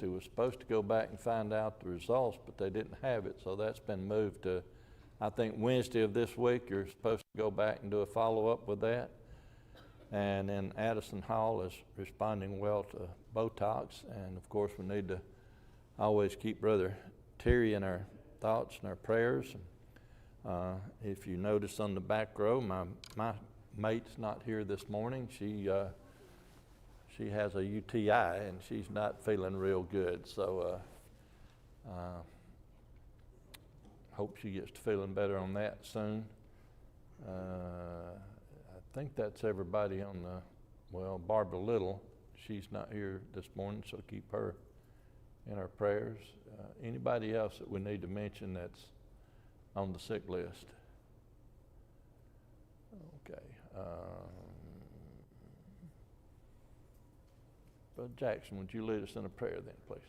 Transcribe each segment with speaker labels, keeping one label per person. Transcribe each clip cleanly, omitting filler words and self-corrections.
Speaker 1: who was supposed to go back and find out the results, but they didn't have it, so that's been moved to, I think, Wednesday of this week. You're supposed to go back and do a follow-up with that. And then Addison Hall is responding well to Botox, and of course we need to always keep Brother Terry in our thoughts and our prayers. If you notice on the back row, my mate's not here this morning. She has a UTI and she's not feeling real good. So hope she gets to feeling better on that soon. I think that's everybody on well, Barbara Little, she's not here this morning, so keep her in our prayers. Anybody else that we need to mention that's on the sick list? Okay. Brother Jackson, would you lead us in a prayer then, please?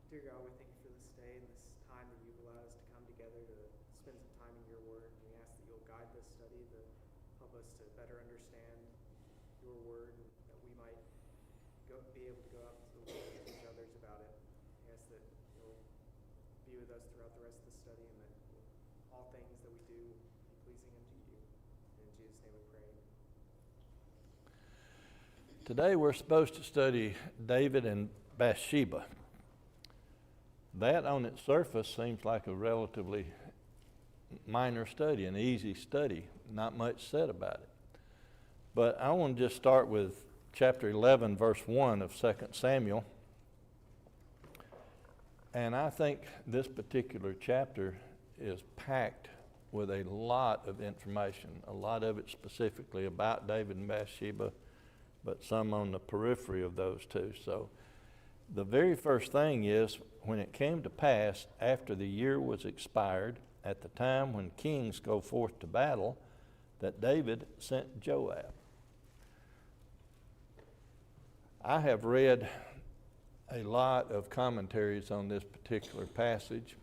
Speaker 2: Dear God, we thank you for this day and this time that you've allowed us to come together to spend some time in your word. We ask that you'll guide this study to help us to better understand your word, and that we might be able to go out to the world and teach others about it. We ask that you'll be with us throughout the rest of the study, and that all things that we do be pleasing unto you. In Jesus' name we pray.
Speaker 1: Today we're supposed to study David and Bathsheba. That on its surface seems like a relatively minor study, an easy study, not much said about it. But I want to just start with chapter 11, verse 1 of 2 Samuel. And I think this particular chapter is packed with a lot of information, a lot of it specifically about David and Bathsheba, but some on the periphery of those two. So the very first thing is, when it came to pass after the year was expired, at the time when kings go forth to battle, that David sent Joab. I have read a lot of commentaries on this particular passage,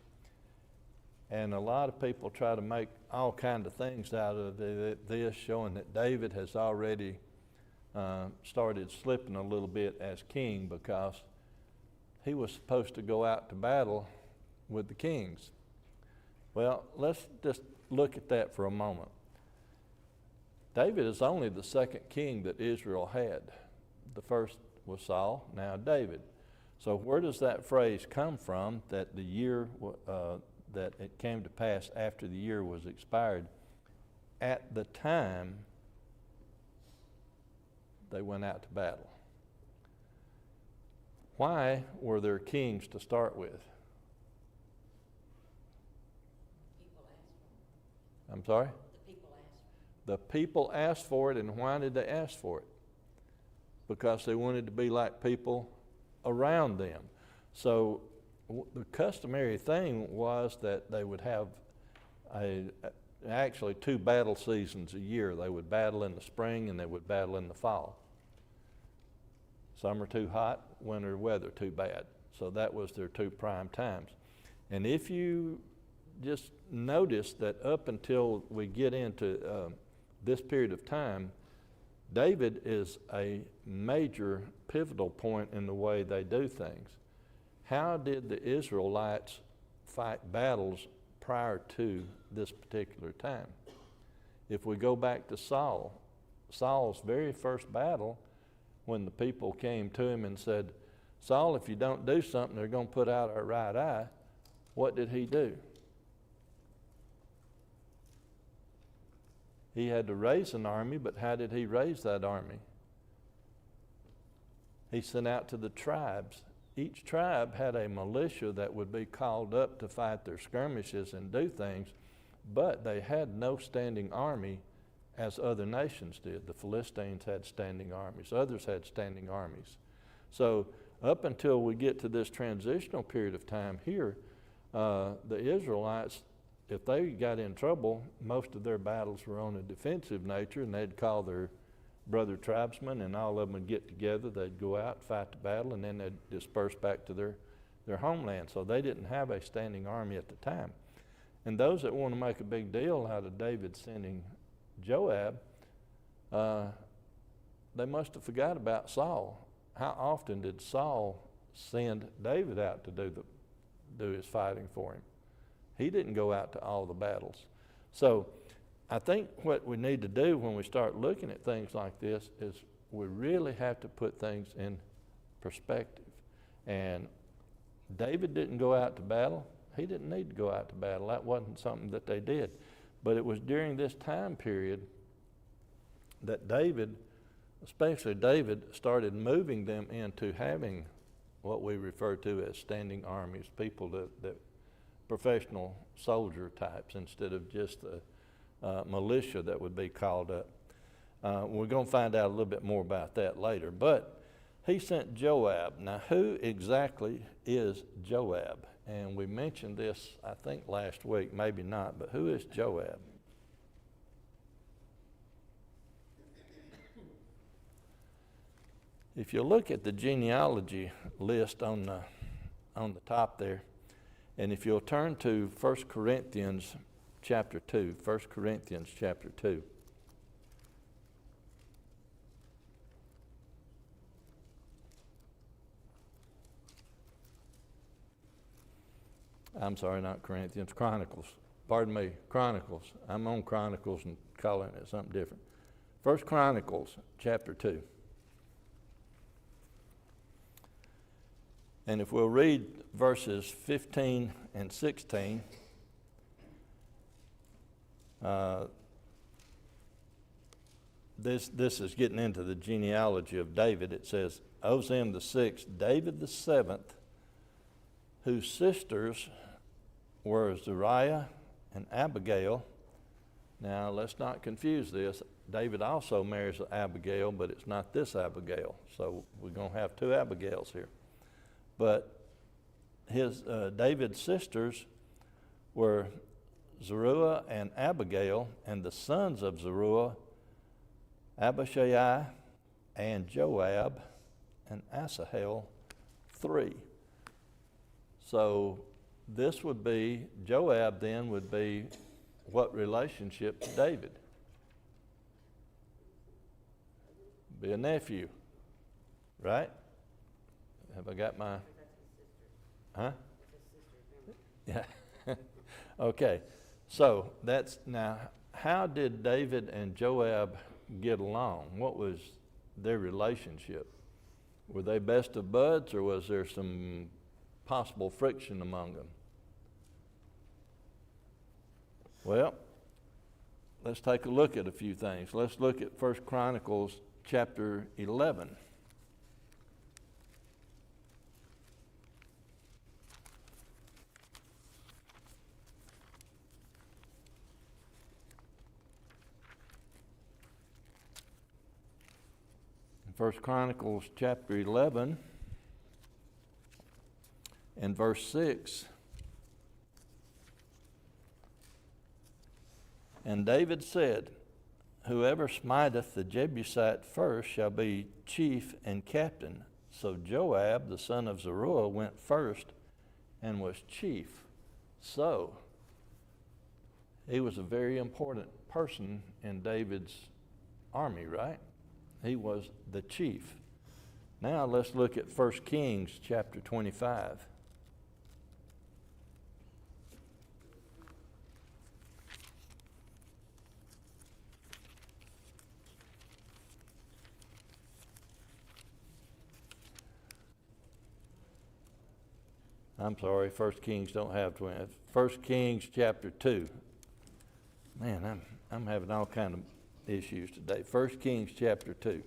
Speaker 1: and a lot of people try to make all kinds of things out of this, showing that David has already started slipping a little bit as king, because he was supposed to go out to battle with the kings. Well, let's just look at that for a moment. David is only the second king that Israel had. The first was Saul, now David. So where does that phrase come from, that the year, that it came to pass after the year was expired? At the time they went out to battle. Why were there kings to start with? I'm sorry? The people asked for it, and why did they ask for it? Because they wanted to be like people around them. So the customary thing was that they would have actually 2 battle seasons a year. They would battle in the spring and they would battle in the fall. Summer too hot, winter weather too bad. So that was their 2 prime times. And if you just notice that up until we get into this period of time, David is a major pivotal point in the way they do things. How did the Israelites fight battles prior to this particular time? If we go back to Saul's very first battle, when the people came to him and said, Saul, if you don't do something, they're going to put out our right eye, what did he do? He had to raise an army, but how did he raise that army? He sent out to the tribes. Each tribe had a militia that would be called up to fight their skirmishes and do things, but they had no standing army as other nations did. The Philistines had standing armies. Others had standing armies. So up until we get to this transitional period of time here, the Israelites, if they got in trouble, most of their battles were on a defensive nature, and they'd call their brother tribesmen, and all of them would get together. They'd go out, fight the battle, and then they'd disperse back to their homeland. So they didn't have a standing army at the time. And those that want to make a big deal out of David sending Joab, they must have forgot about Saul. how often did Saul send David out to do his fighting for him? He didn't go out to all the battles. So I think what we need to do when we start looking at things like this is we really have to put things in perspective. And David didn't go out to battle. He didn't need to go out to battle. That wasn't something that they did. But it was during this time period that David, especially David, started moving them into having what we refer to as standing armies, people that professional soldier types instead of just the militia that would be called up. We're going to find out a little bit more about that later. But he sent Joab. Now, who exactly is Joab? And we mentioned this, I think, last week, maybe not, but who is Joab? If you look at the genealogy list on the top there, and if you'll turn to 1 Corinthians chapter 2, 1 Corinthians chapter 2. I'm sorry, not Corinthians, Chronicles. Pardon me, Chronicles. I'm on Chronicles and calling it something different. 1 Chronicles chapter 2. And if we'll read verses 15 and 16, this is getting into the genealogy of David. It says, Ozem the sixth, David the seventh, whose sisters were Zeruiah and Abigail. Now, let's not confuse this. David also marries Abigail, but it's not this Abigail. So we're going to have two Abigails here. But his David's sisters were Zeruiah and Abigail, and the sons of Zeruiah, Abishai and Joab and Asahel, 3. So this would be, Joab then would be what relationship to David? Be a nephew, right? Have I got my, huh? Yeah. Okay. So that's, now, how did David and Joab get along? What was their relationship? Were they best of buds, or was there some possible friction among them? Well, let's take a look at a few things. Let's look at 1 Chronicles chapter 11. First Chronicles chapter 11 and verse 6. And David said, whoever smiteth the Jebusite first shall be chief and captain. So Joab, the son of Zeruiah, went first and was chief. So he was a very important person in David's army, right? He was the chief. Now let's look at 1 Kings chapter 25. I'm sorry, 1 Kings don't have 20. 1 Kings chapter 2. Man, I'm having all kind of issues today. 1 Kings chapter 2.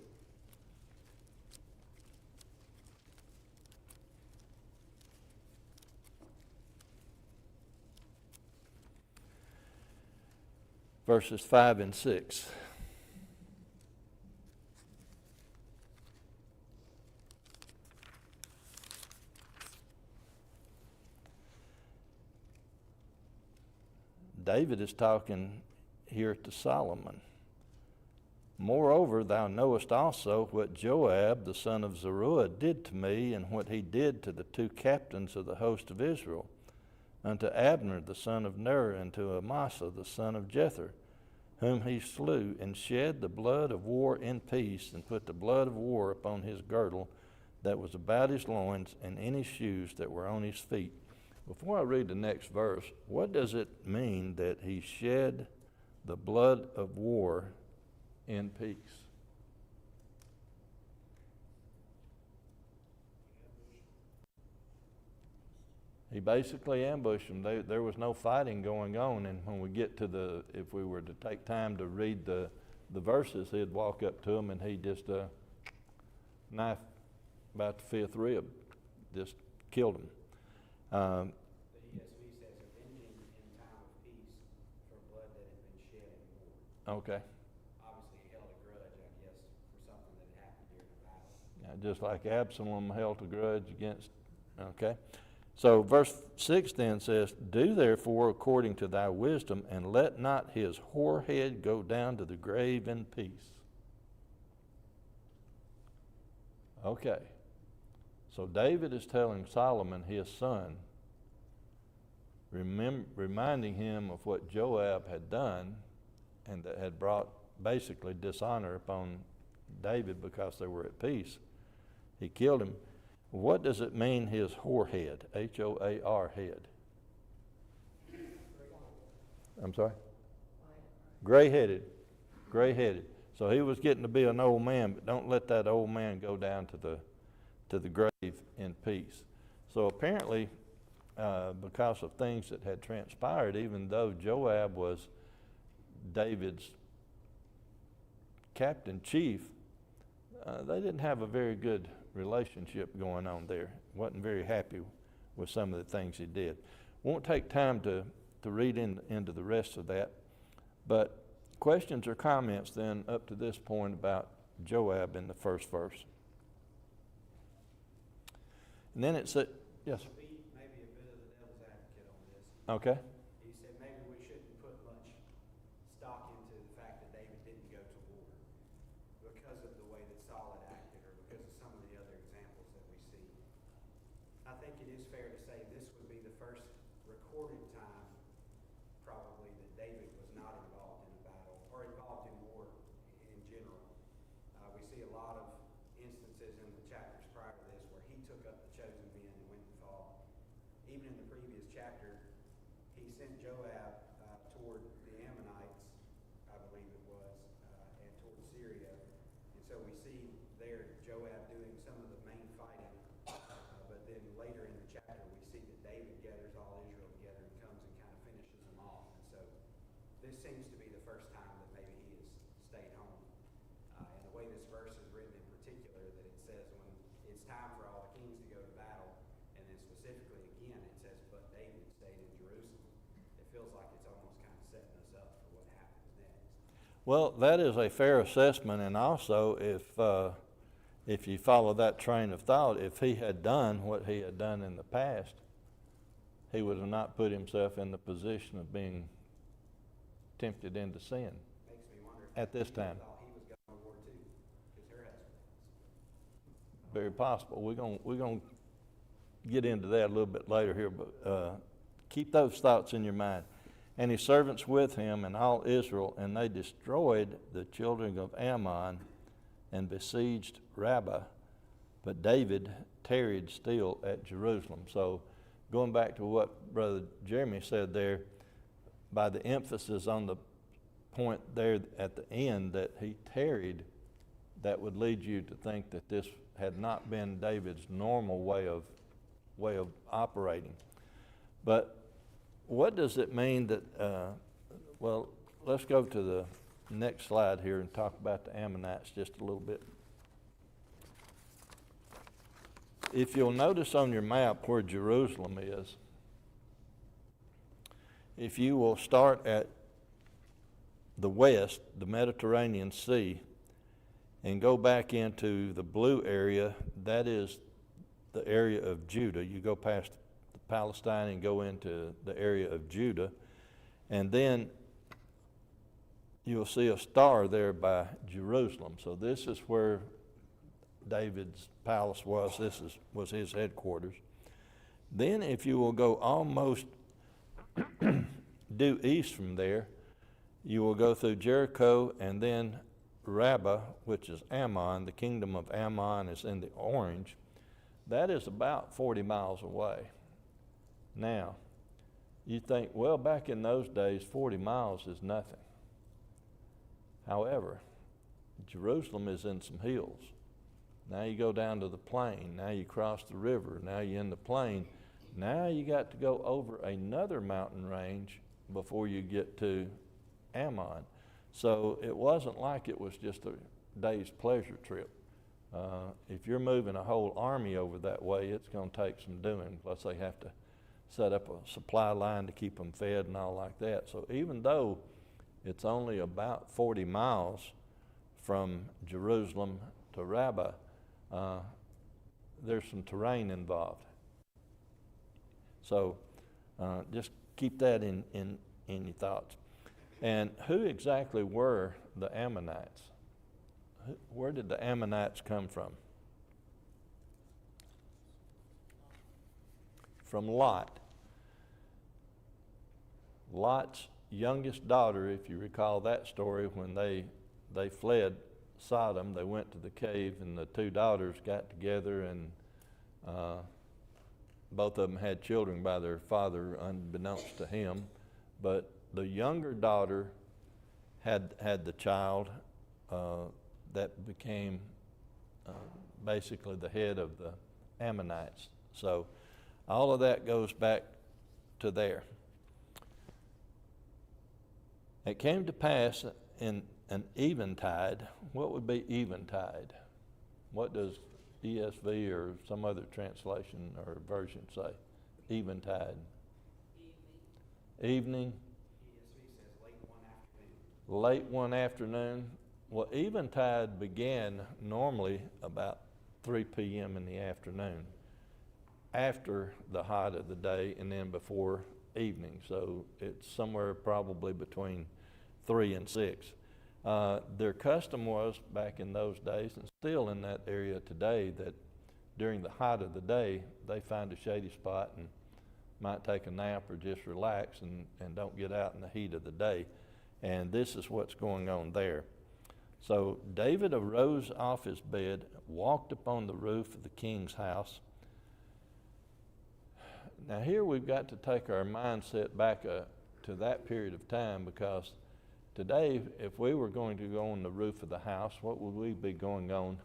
Speaker 1: Verses 5 and 6. David is talking here to Solomon. Moreover, thou knowest also what Joab, the son of Zeruiah, did to me, and what he did to the two captains of the host of Israel, unto Abner, the son of Ner, and to Amasa, the son of Jether, whom he slew, and shed the blood of war in peace, and put the blood of war upon his girdle, that was about his loins, and any shoes that were on his feet. Before I read the next verse, what does it mean that he shed the blood of war in peace? He basically ambushed them. There was no fighting going on, and when we get to if we were to take time to read the verses, he'd walk up to them and he just knife about the fifth rib, just killed him.
Speaker 3: The ESV says avenging in time of peace for blood that had been shed in war.
Speaker 1: Okay.
Speaker 3: Obviously, he held a grudge, I guess, for something that had happened during the battle.
Speaker 1: Just like Absalom held a grudge against, okay. So verse 6 then says, do therefore according to thy wisdom, and let not his whorehead go down to the grave in peace. Okay. So David is telling Solomon, his son, reminding him of what Joab had done, and that had brought basically dishonor upon David because they were at peace. He killed him. What does it mean, his whorehead? H-O-A-R, head. I'm sorry? Gray-headed. Gray-headed. So he was getting to be an old man, but don't let that old man go down to the grave in peace. So apparently, because of things that had transpired, even though Joab was David's captain chief, they didn't have a very good relationship going on there. Wasn't very happy with some of the things he did. Won't take time to read into the rest of that, but questions or comments then up to this point about Joab in the first verse. And then it said, yes.
Speaker 3: Maybe a bit of the devil's advocate on this.
Speaker 1: Okay.
Speaker 3: He said maybe we shouldn't put much stock into the fact that David didn't go to war because of the way that Saul had acted or because of some of the other examples that we see. I think it is fair to say this would be the first recorded time probably that David was not involved in a battle or involved in war in general. We see a lot of instances in the chapters prior to this where he took up the chosen men and went and fought. Even in the previous chapter, he sent Joab toward the Ammonites, I believe it was, and toward Syria. And so we see there Joab doing some of the main fighting. But then later in the chapter, we see that David gathers all Israel together and comes and kind of finishes them off. And so this seems to be the first time that maybe he has stayed home. And the way this verse is written in particular, that it says when it's time for all the kings to go to battle, and then specifically again it says, but David stayed in Jerusalem. It feels like it's almost kind of setting us up for what happens next.
Speaker 1: Well, that is a fair assessment, and also if you follow that train of thought, if he had done what he had done in the past, he would have not put himself in the position of being tempted into sin
Speaker 3: Makes me wonder if
Speaker 1: at this time.
Speaker 3: thought he was going to war too, because her husband was.
Speaker 1: Very possible. We're gonna get into that a little bit later here, but keep those thoughts in your mind. And his servants with him and all Israel, and they destroyed the children of Ammon and besieged Rabbah, but David tarried still at Jerusalem. So going back to what Brother Jeremy said there, by the emphasis on the point there at the end that he tarried, that would lead you to think that this had not been David's normal way of operating. But what does it mean that, well, let's go to the next slide here and talk about the Ammonites just a little bit. If you'll notice on your map where Jerusalem is, if you will start at the west, the Mediterranean Sea, and go back into the blue area, that is the area of Judah. You go past Palestine and go into the area of Judah, and then you'll see a star there by Jerusalem. So this is where David's palace was. This was his headquarters. Then if you will go almost due east from there, you will go through Jericho and then Rabbah, which is Ammon. The kingdom of Ammon is in the orange. That is about 40 miles away. Now, you think, well, back in those days, 40 miles is nothing. However, Jerusalem is in some hills. Now you go down to the plain. Now you cross the river. Now you're in the plain. Now you got to go over another mountain range before you get to Ammon. So it wasn't like it was just a day's pleasure trip. If you're moving a whole army over that way, it's going to take some doing. Plus they have to set up a supply line to keep them fed and all like that. So even though it's only about 40 miles from Jerusalem to Rabbah, there's some terrain involved. So just keep that in your thoughts. And who exactly were the Ammonites? Where did the Ammonites come from? From Lot. Lot's youngest daughter, if you recall that story, when they fled Sodom, they went to the cave, and the two daughters got together, and both of them had children by their father, unbeknownst to him. But the younger daughter had the child that became basically the head of the Ammonites. So all of that goes back to there. It came to pass in an eventide. What would be eventide? What does ESV or some other translation or version say? Eventide. Evening.
Speaker 3: ESV says late one afternoon.
Speaker 1: Late one afternoon. Well, eventide began normally about 3 p.m. in the afternoon, after the height of the day and then before evening. So it's somewhere probably between 3 and 6. Their custom was back in those days, and still in that area today, that during the height of the day, they find a shady spot and might take a nap or just relax and don't get out in the heat of the day. And this is what's going on there. So David arose off his bed, walked upon the roof of the king's house. Now here we've got to take our mindset back to that period of time, because today, if we were going to go on the roof of the house, what would we be going on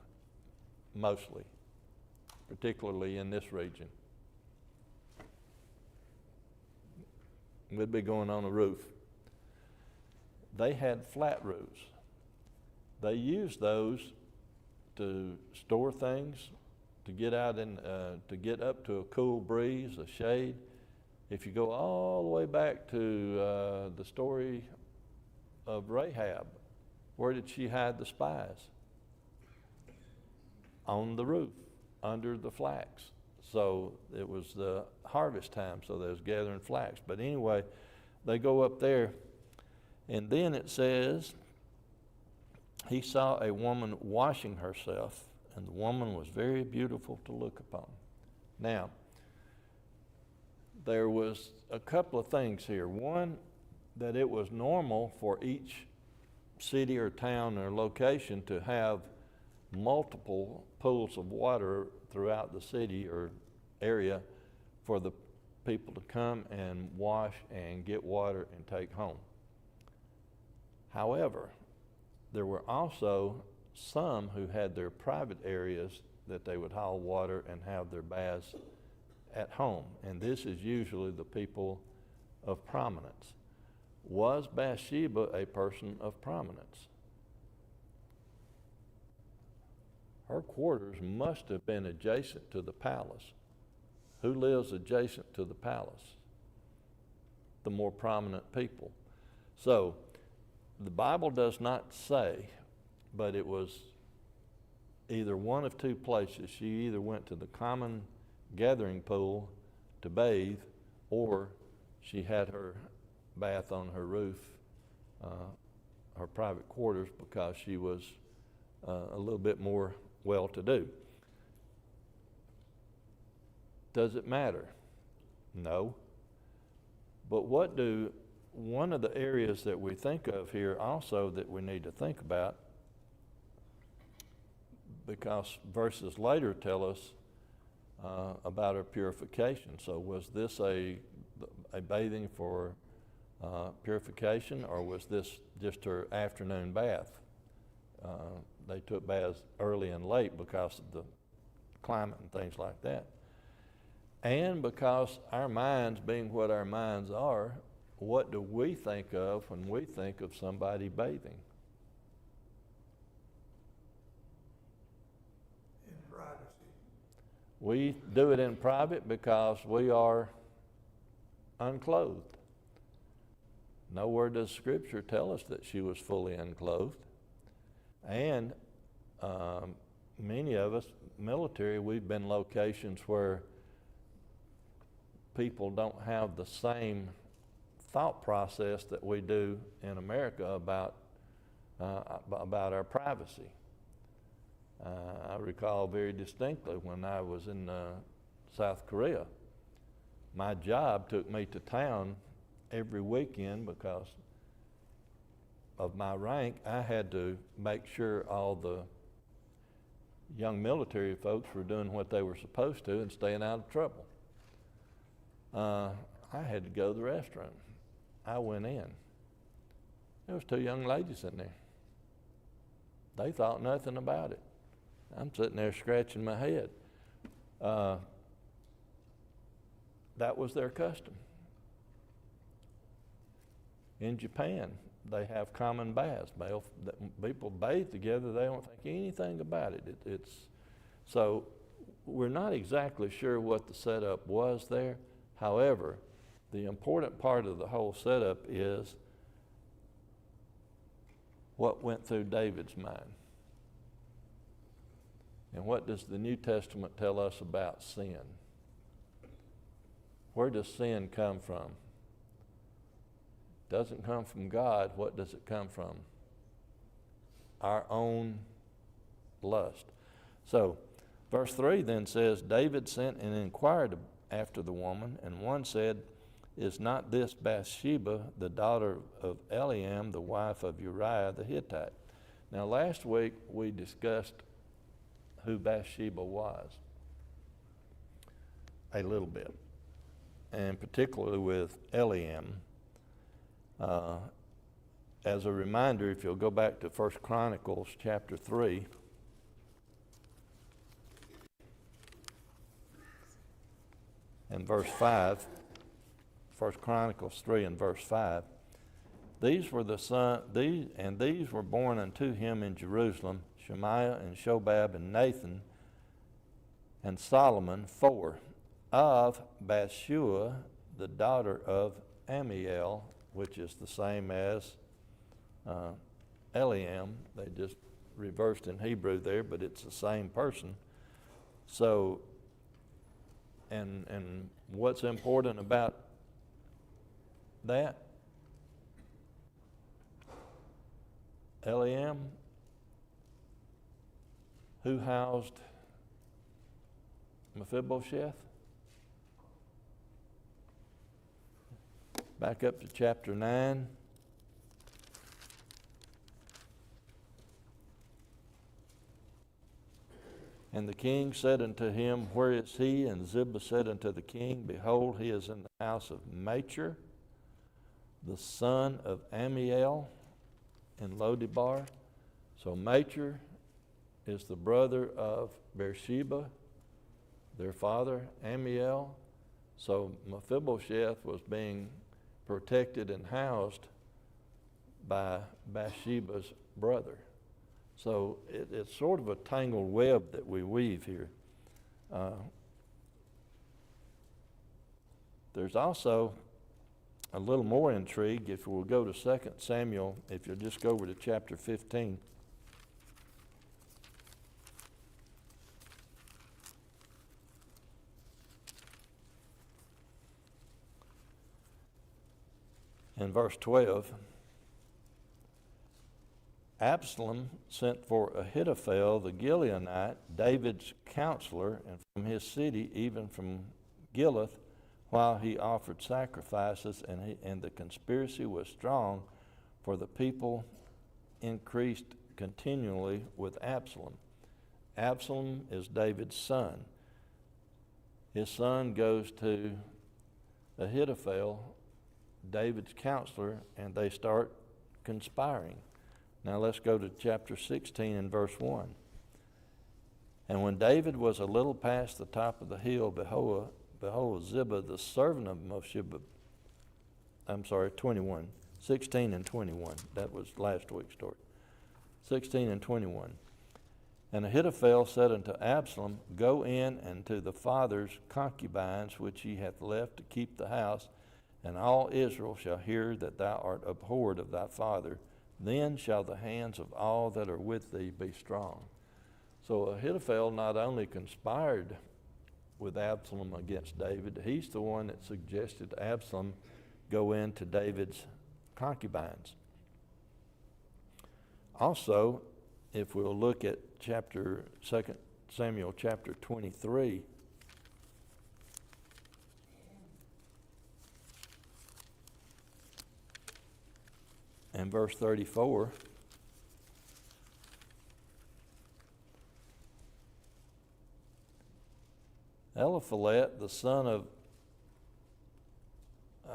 Speaker 1: mostly, particularly in this region? We'd be going on a roof. They had flat roofs. They used those to store things, to get out to get up to a cool breeze, a shade. If you go all the way back to the story of Rahab, where did she hide the spies? On the roof, under the flax. So it was the harvest time, so they was gathering flax. But anyway, they go up there, and then it says, he saw a woman washing herself, and the woman was very beautiful to look upon. Now, there was a couple of things here. One, that it was normal for each city or town or location to have multiple pools of water throughout the city or area for the people to come and wash and get water and take home. However, there were also some who had their private areas that they would haul water and have their baths at home. And this is usually the people of prominence. Was Bathsheba a person of prominence? Her quarters must have been adjacent to the palace. Who lives adjacent to the palace? The more prominent people. So, the Bible does not say, but it was either one of two places. She either went to the common gathering pool to bathe, or she had her bath on her roof, her private quarters, because she was a little bit more well-to-do. Does it matter? No. But one of the areas that we think of here also that we need to think about, because verses later tell us about her purification. So was this a bathing for purification, or was this just her afternoon bath? They took baths early and late because of the climate and things like that. And because our minds being what our minds are, what do we think of when we think of somebody bathing?
Speaker 4: In privacy.
Speaker 1: We do it in private because we are unclothed. Nowhere does Scripture tell us that she was fully unclothed. And many of us, military, we've been locations where people don't have the same thought process that we do in America about our privacy. I recall very distinctly when I was in South Korea, my job took me to town every weekend because of my rank. I had to make sure all the young military folks were doing what they were supposed to and staying out of trouble. I had to go to the restroom. I went in. There was 2 young ladies in there. They thought nothing about it. I'm sitting there scratching my head. That was their custom. In Japan, they have common baths. People bathe together. They don't think anything about it. So we're not exactly sure what the setup was there. However, the important part of the whole setup is what went through David's mind. And what does the New Testament tell us about sin? Where does sin come from? It doesn't come from God. What does it come from? Our own lust. So, verse 3 then says, David sent and inquired after the woman, and one said, is not this Bathsheba, the daughter of Eliam, the wife of Uriah the Hittite? Now, last week we discussed who Bathsheba was a little bit, and particularly with Eliam. As a reminder, if you'll go back to 1 Chronicles chapter 3, and verse 5, 1 Chronicles 3 and verse 5, these were born unto him in Jerusalem, Shemaiah and Shobab and Nathan and Solomon, 4, of Bathshua, the daughter of Amiel, which is the same as Eliam. They just reversed in Hebrew there, but it's the same person. So, and what's important about that? Eliam, who housed Mephibosheth? Back up to chapter 9. And the king said unto him, where is he? And Ziba said unto the king, behold, he is in the house of Machir, the son of Amiel, in Lodebar. So Machir is the brother of Beersheba, their father, Amiel. So Mephibosheth was being protected and housed by Bathsheba's brother. So it's sort of a tangled web that we weave here. There's also a little more intrigue if we'll go to 2 Samuel, if you'll just go over to chapter 15. In verse 12, Absalom sent for Ahithophel the Gileonite, David's counselor, and from his city, even from Gileth, while he offered sacrifices, and the conspiracy was strong, for the people increased continually with Absalom. Absalom is David's son. his son goes to Ahithophel, David's counselor, and they start conspiring. Now let's go to chapter 16 and verse 1. And when David was a little past the top of the hill, behold, Ziba, the servant of Mephibosheth, 21, 16 and 21. That was last week's story. 16 and 21. And Ahithophel said unto Absalom, Go in and to the father's concubines which he hath left to keep the house, and all Israel shall hear that thou art abhorred of thy father. Then shall the hands of all that are with thee be strong. So Ahithophel not only conspired with Absalom against David, he's the one that suggested Absalom go into David's concubines. Also, if we'll look at 2 Samuel chapter 23, and verse 34, Eliphalet, the son of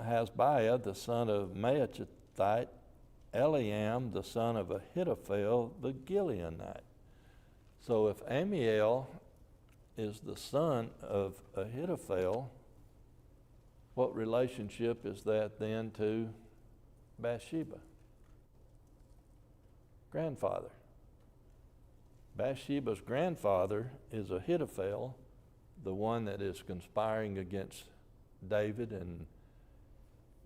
Speaker 1: Hasbiah, the son of Maachathite, Eliam, the son of Ahithophel, the Gileonite. So if Amiel is the son of Ahithophel, what relationship is that then to Bathsheba? Grandfather. Bathsheba's grandfather is Ahithophel, the one that is conspiring against David and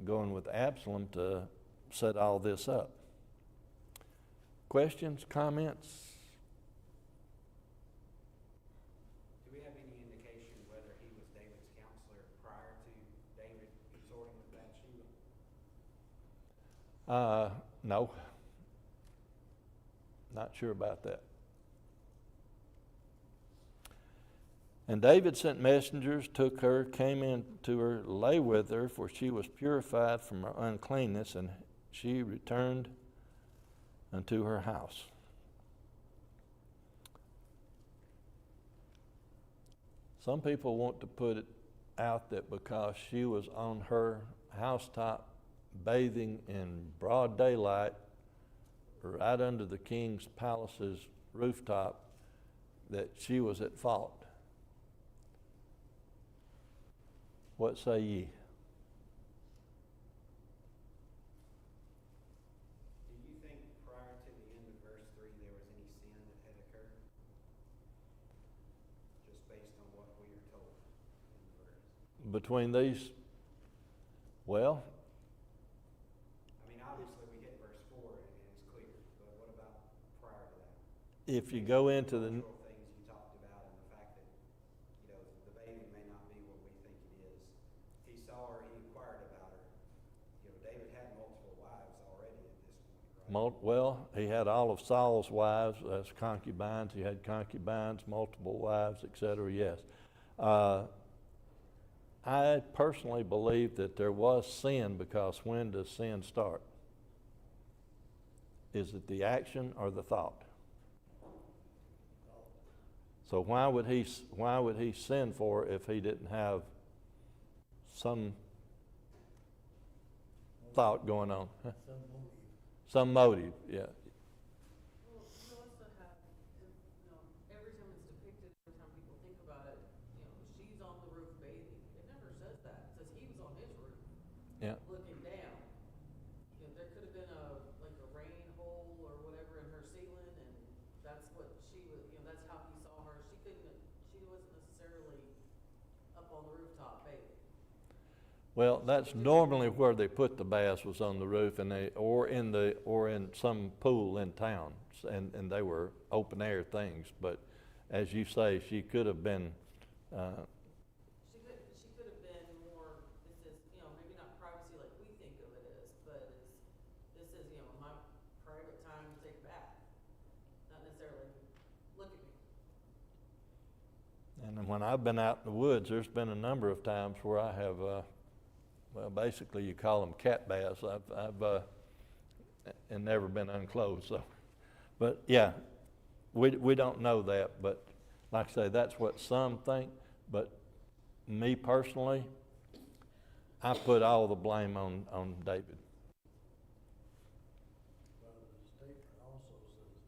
Speaker 1: going with Absalom to set all this up. Questions, comments?
Speaker 3: Do we have any indication whether he was David's counselor prior to David consorting with Bathsheba?
Speaker 1: No. Not sure about that. And David sent messengers, took her, came in to her, lay with her, for she was purified from her uncleanness, and she returned unto her house. Some people want to put it out that because she was on her housetop bathing in broad daylight right under the king's palace's rooftop, that she was at fault. What say ye?
Speaker 3: Do you think prior to the end of verse 3 there was any sin that had occurred? Just based on what we are told in the verse.
Speaker 1: Between these, well,
Speaker 3: I mean, obviously we hit verse 4 and it's clear, but what about prior to that?
Speaker 1: if you go into the,
Speaker 3: Cultural things you talked about and the fact that, you know, the baby may not be what we think it is. He saw her, he inquired about her. You know, David had multiple wives already at this point, right?
Speaker 1: well, he had all of Saul's wives as concubines. He had concubines, multiple wives, etc. Yes. I personally believe that there was sin, because when does sin start? Is it the action or the thought? So why would he sin for if he didn't have some thought going on? Huh? Some motive, yeah.
Speaker 4: Well, you also have, every time it's depicted, every time people think about it, she's on the roof bathing. It never says that. It says he was on his roof.
Speaker 1: Yeah.
Speaker 4: Looking down. There could have been a rain hole or whatever in her ceiling, and that's what she was, that's how he saw her. She wasn't necessarily up on the rooftop bathing.
Speaker 1: Well, that's normally where they put the baths, was on the roof, and or in some pool in town, and they were open air things. But as you say, she could have been.
Speaker 4: She could have been more. This is maybe not privacy like we think of it as, but this is my private time to take a bath, not necessarily look at me.
Speaker 1: And when I've been out in the woods, there's been a number of times where I have. Well, basically, you call them cat baths. I've and never been unclothed. So, but yeah, we don't know that. But like I say, that's what some think. But me personally, I put all the blame on David.
Speaker 5: Well, the statement also says,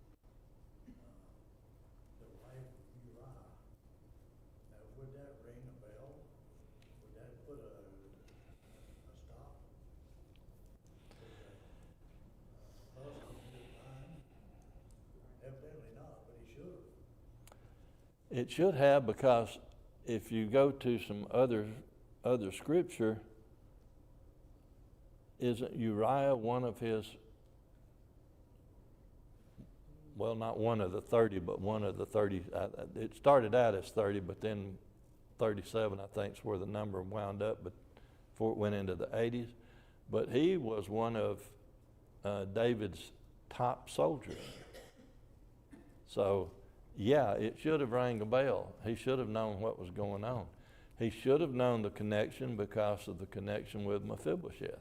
Speaker 5: the wife of Uriah. Now, would that ring a bell? Would that put a stop? Would that, husband his mind? Evidently not, but he should have.
Speaker 1: It should have, because if you go to some other scripture, isn't Uriah one of his, well, not one of the 30, but one of the 30, it started out as 30, but then 37, I think, is where the number wound up, but before it went into the 80s. But he was one of David's top soldiers. So, yeah, it should have rang a bell. He should have known what was going on. He should have known the connection because of the connection with Mephibosheth.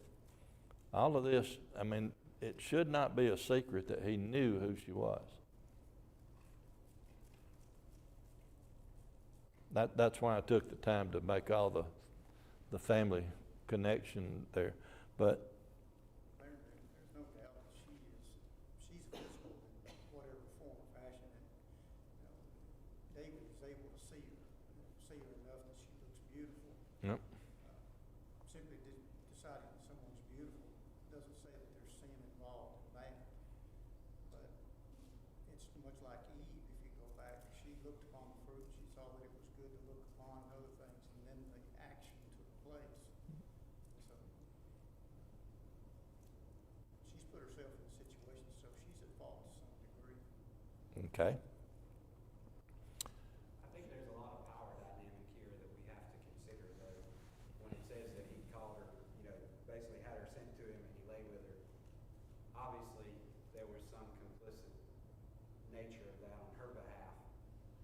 Speaker 1: All of this, I mean, it should not be a secret that he knew who she was. That's why I took the time to make all the family connection there. But
Speaker 6: There's no doubt that she's visible in whatever form or fashion, and, David is able to see her enough that she looks beautiful.
Speaker 1: yep.
Speaker 6: Simply deciding that someone's beautiful doesn't say that there's sin involved in that. But it's much like Eve, if you go back, she looked upon the fruit, she saw that it was good to look upon and other things, and then the action took place. So, she's put herself in a situation, so she's at fault to some degree.
Speaker 1: Okay.
Speaker 3: I think there's a lot of power dynamic here that we have to consider, though, when it says that he called her, basically had her sent to him and he lay with her. Obviously, there was some complicit nature of that on her behalf,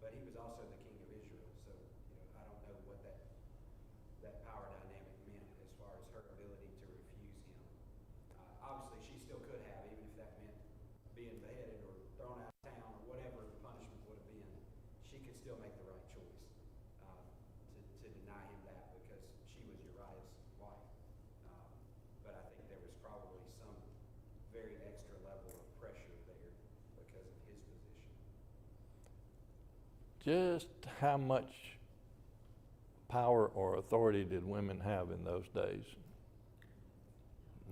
Speaker 3: but he was also the king of Israel, so, I don't know what that power dynamic meant as far as her ability to refuse him. Obviously, she still could have, even if that meant being beheaded or thrown out of town or whatever the punishment would have been, she could still make the right choice to deny him that because she was Uriah's wife. But I think there was probably some very extra level of pressure there because of his position.
Speaker 1: Just how much power or authority did women have in those days?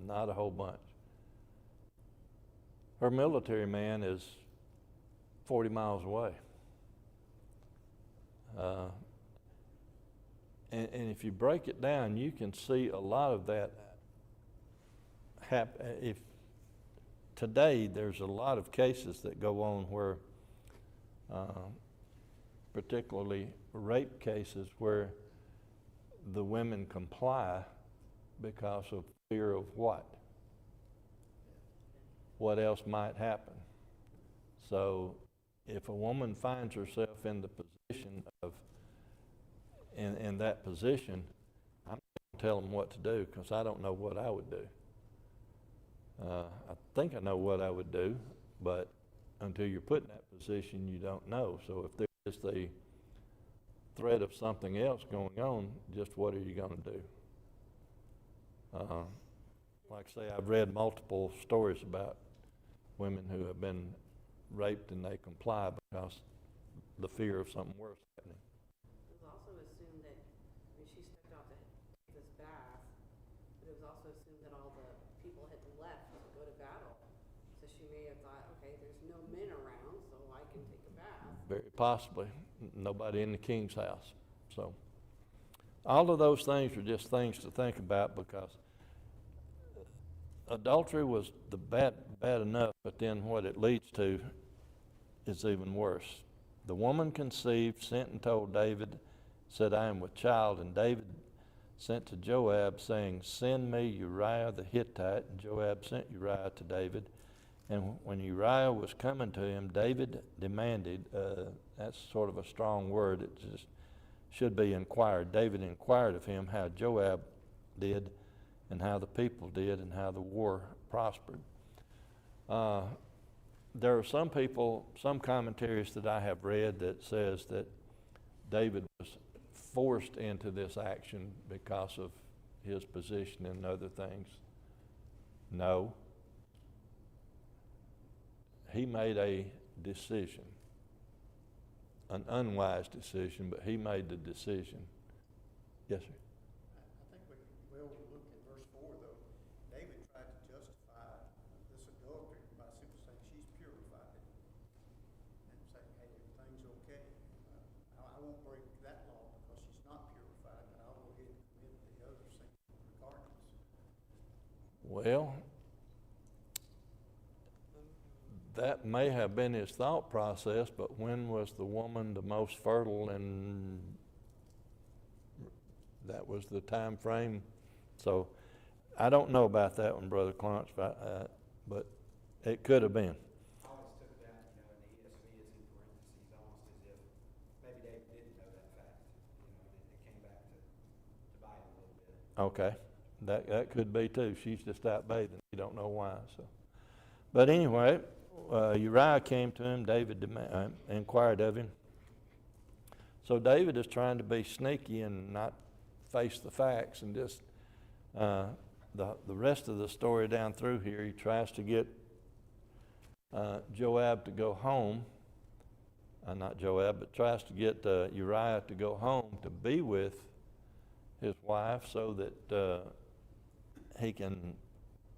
Speaker 1: Not a whole bunch. Her military man is 40 miles away. And if you break it down, you can see a lot of that if today there's a lot of cases that go on where particularly rape cases where the women comply because of fear of what? What else might happen? So if a woman finds herself in the position of, in that position, I'm not going to tell them what to do because I don't know what I would do. I think I know what I would do, but until you're put in that position, you don't know. So if there's the threat of something else going on, just what are you going to do? Like I say, I've read multiple stories about women who have been raped and they comply because the fear of something worse happening.
Speaker 4: It was also assumed that, she stepped out to take this bath, but it was also assumed that all the people had left to go to battle. So she may have thought, okay, there's no men around, so I can take a bath.
Speaker 1: Very possibly. Nobody in the king's house. So all of those things are just things to think about because adultery was the bad enough, but then what it leads to is even worse. The woman conceived, sent and told David, said, I am with child. And David sent to Joab, saying, send me Uriah the Hittite. And Joab sent Uriah to David. And when Uriah was coming to him, David demanded, that's sort of a strong word, it just should be inquired. David inquired of him how Joab did and how the people did and how the war prospered. There are some people, some commentaries that I have read that says that David was forced into this action because of his position and other things? No. He made a decision, an unwise decision, but he made the decision. Yes, sir.
Speaker 6: I think we can well look at verse 4, though. David tried to justify this adultery by simply saying she's purified and saying, hey, everything's okay. I won't break that law because she's not purified, but I'll go ahead and commit the other sin regardless.
Speaker 1: Well, that may have been his thought process, but when was the woman the most fertile? And that was the time frame. So I don't know about that one, Brother Clarence, but it could have been.
Speaker 3: I always took that, in the ESV is in parentheses, almost as if maybe David didn't know that fact. And it came back to bite him a little bit.
Speaker 1: Okay, that could be too. She's just out bathing. You don't know why. So, but anyway, Uriah came to him. David inquired of him. So David is trying to be sneaky and not face the facts, and just the rest of the story down through here, he tries to get Joab to go home. Not Joab, but tries to get Uriah to go home to be with his wife so that he can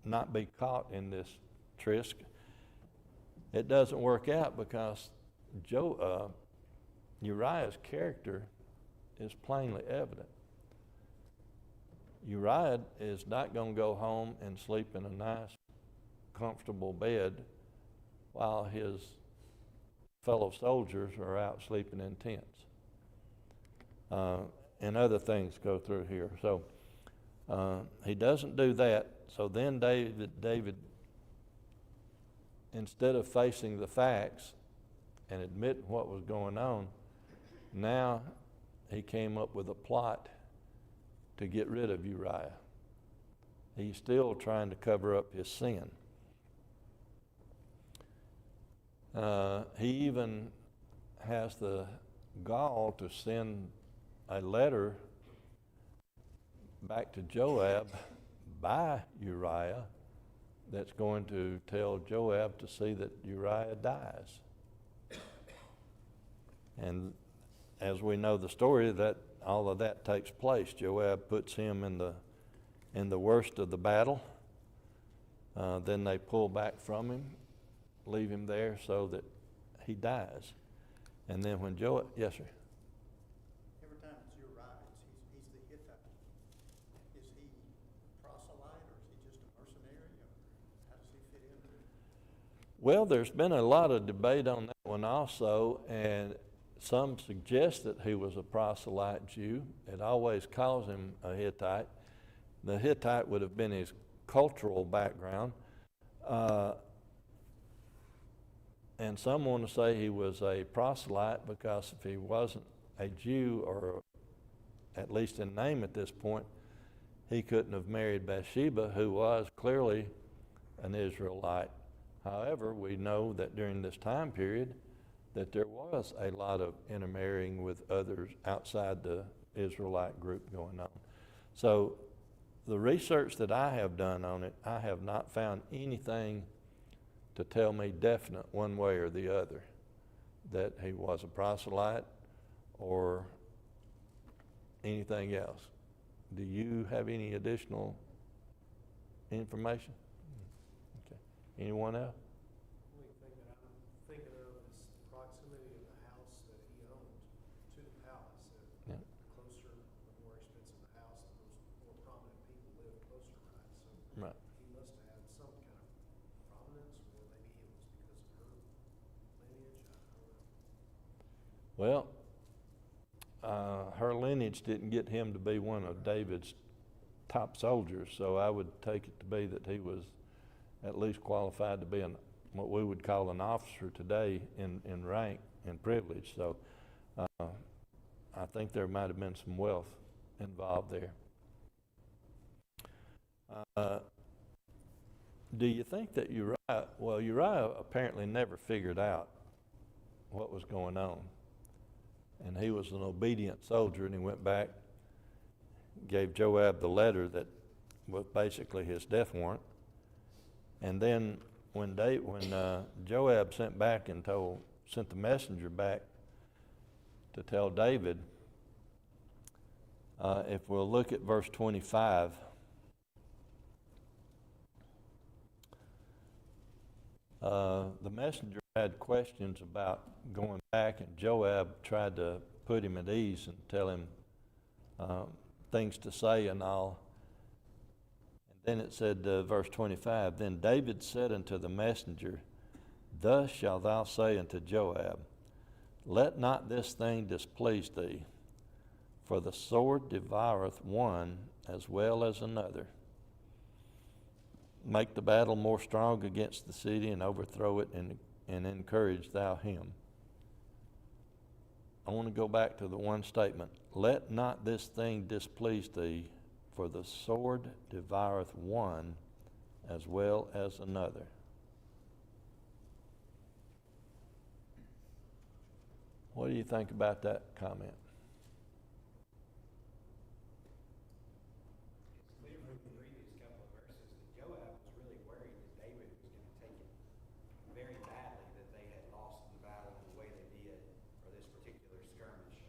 Speaker 1: not be caught in this tryst. It doesn't work out because Uriah's character is plainly evident. Uriah is not going to go home and sleep in a nice, comfortable bed while his fellow soldiers are out sleeping in tents. And other things go through here. So he doesn't do that. So then David, instead of facing the facts and admitting what was going on, now he came up with a plot to get rid of Uriah. He's still trying to cover up his sin. He even has the gall to send a letter back to Joab by Uriah that's going to tell Joab to see that Uriah dies. And as we know the story, that all of that takes place. Joab puts him in the worst of the battle. Then they pull back from him, leave him there so that he dies. And then when Joab, yes, sir.
Speaker 6: Every time it's Uriah, he's the Hittite. Is he a proselyte, or is he just a mercenary, or how does he fit in there?
Speaker 1: Well, there's been a lot of debate on that one also, and some suggest that he was a proselyte Jew. It always calls him a Hittite. The Hittite would have been his cultural background. And some want to say he was a proselyte because if he wasn't a Jew, or at least in name at this point, he couldn't have married Bathsheba, who was clearly an Israelite. However, we know that during this time period that there was a lot of intermarrying with others outside the Israelite group going on. So the research that I have done on it, I have not found anything to tell me definite one way or the other that he was a proselyte or anything else. Do you have any additional information? Okay. Anyone else?
Speaker 2: Only thing that I'm thinking of is the proximity of the house that he owns to the palace.
Speaker 1: Yeah.
Speaker 2: The closer, the more expensive the house, the more prominent people live closer, right? So
Speaker 1: Right.
Speaker 2: he must have had some kind of prominence, or maybe it was because of her lineage. I don't know.
Speaker 1: Well, her lineage didn't get him to be one of David's top soldiers, so I would take it to be that he was at least qualified to be what we would call an officer today in rank and privilege. So I think there might have been some wealth involved there. Do you think that Uriah apparently never figured out what was going on. and he was an obedient soldier, and he went back, gave Joab the letter that was basically his death warrant. And then when Joab sent the messenger back to tell David, if we'll look at verse 25, the messenger had questions about going back, and Joab tried to put him at ease and tell him things to say and all. And then it said, verse 25, Then David said unto the messenger, Thus shalt thou say unto Joab, Let not this thing displease thee, for the sword devoureth one as well as another. Make the battle more strong against the city, and overthrow it, and encourage thou him. I want to go back to the one statement. Let not this thing displease thee, for the sword devoureth one as well as another. What do you think about that comment?
Speaker 3: It's clear from the previous couple of verses that Joab was really worried that David was going to take it very badly, that they had lost the battle in the way they did for this particular skirmish,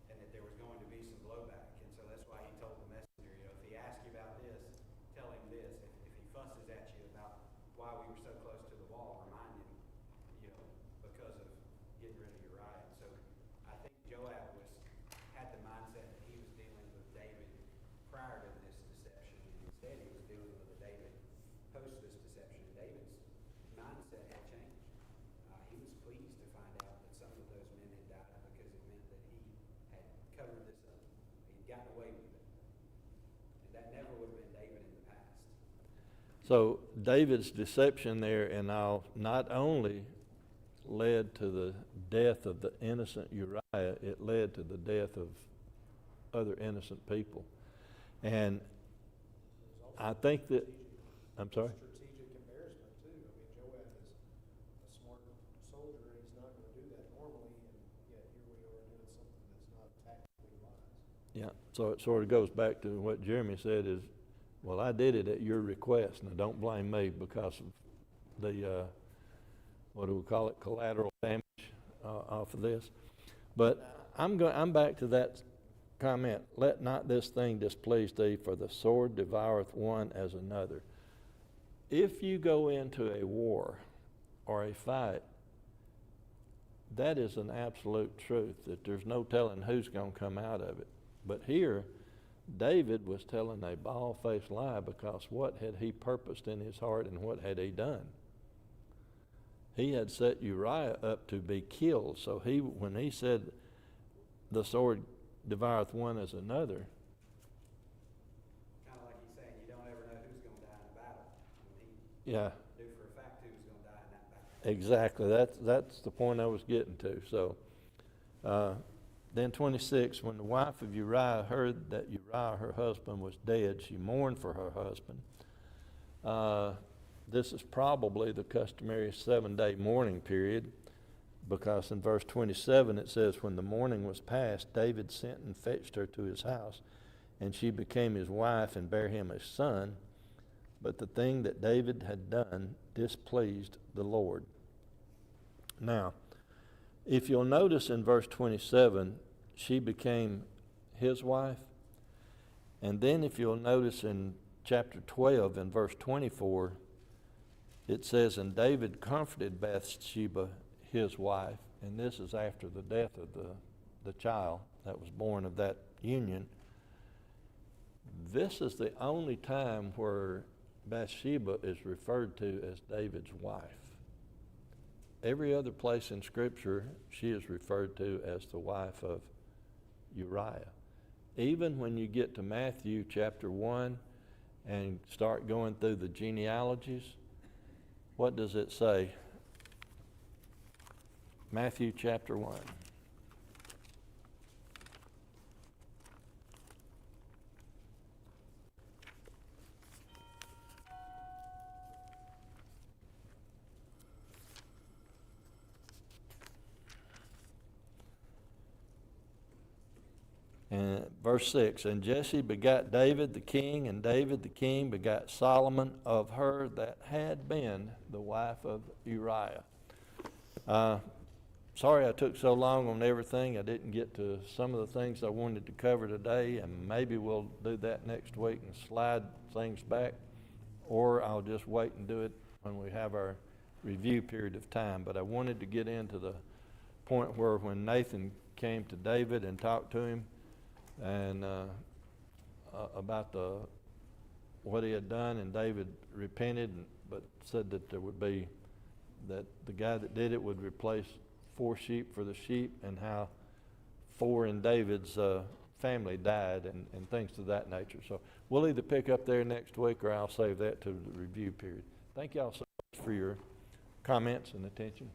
Speaker 3: and that there was going to be some blowback. And so that's why he told the messenger, if he asks you about this, tell him this. If he fusses at you about why we were so close to the wall, remind him, because of getting rid of Uriah. And so I think Joab had the mindset that he was dealing with David prior to this deception, and instead he was dealing with David post this deception. And David's mindset had changed. He was pleased to find out that some of those men had died, because it meant that he had covered this up. He'd gotten away with it. And that never would have been David in the past.
Speaker 1: So David's deception there and all not only led to the death of the innocent Uriah, it led to the death of other innocent people. And I think that, I'm sorry?
Speaker 6: Strategic embarrassment too. I mean, Joab is a smart soldier, and he's not gonna do that normally, and yet here we are doing something that's not tactically wise.
Speaker 1: Yeah, so it sort of goes back to what Jeremy said is, well, I did it at your request. Now, don't blame me because of the, what do we call it, collateral damage off of this. But I'm back to that comment. Let not this thing displease thee, for the sword devoureth one as another. If you go into a war or a fight, that is an absolute truth, that there's no telling who's going to come out of it. But here, David was telling a bald-faced lie, because what had he purposed in his heart, and what had he done? He had set Uriah up to be killed. So when he said the sword devoureth one as another.
Speaker 3: Kind of like he's saying, you don't ever know who's going to die in a battle. He
Speaker 1: Yeah,
Speaker 3: knew for a fact who was going to die in that battle.
Speaker 1: exactly. That's the point I was getting to. So then 26, when the wife of Uriah heard that Uriah, her husband, was dead, she mourned for her husband. This is probably the customary 7-day mourning period, because in verse 27 it says, When the mourning was past, David sent and fetched her to his house, and she became his wife and bare him a son. But the thing that David had done displeased the Lord. Now, if you'll notice in verse 27, she became his wife. And then if you'll notice in chapter 12, in verse 24, it says, And David comforted Bathsheba, his wife, and this is after the death of the child that was born of that union. This is the only time where Bathsheba is referred to as David's wife. Every other place in Scripture, she is referred to as the wife of Uriah. Even when you get to Matthew chapter 1 and start going through the genealogies, what does it say? Matthew chapter 1. And verse 6, and Jesse begat David the king, and David the king begat Solomon of her that had been the wife of Uriah. Sorry I took so long on everything. I didn't get to some of the things I wanted to cover today, and maybe we'll do that next week and slide things back, or I'll just wait and do it when we have our review period of time. But I wanted to get into the point where when Nathan came to David and talked to him and about what he had done, and David repented, but said that there would be, that the guy that did it would replace 4 sheep for the sheep, and how 4 in David's family died, and things of that nature. So we'll either pick up there next week, or I'll save that to the review period. Thank y'all so much for your comments and attention.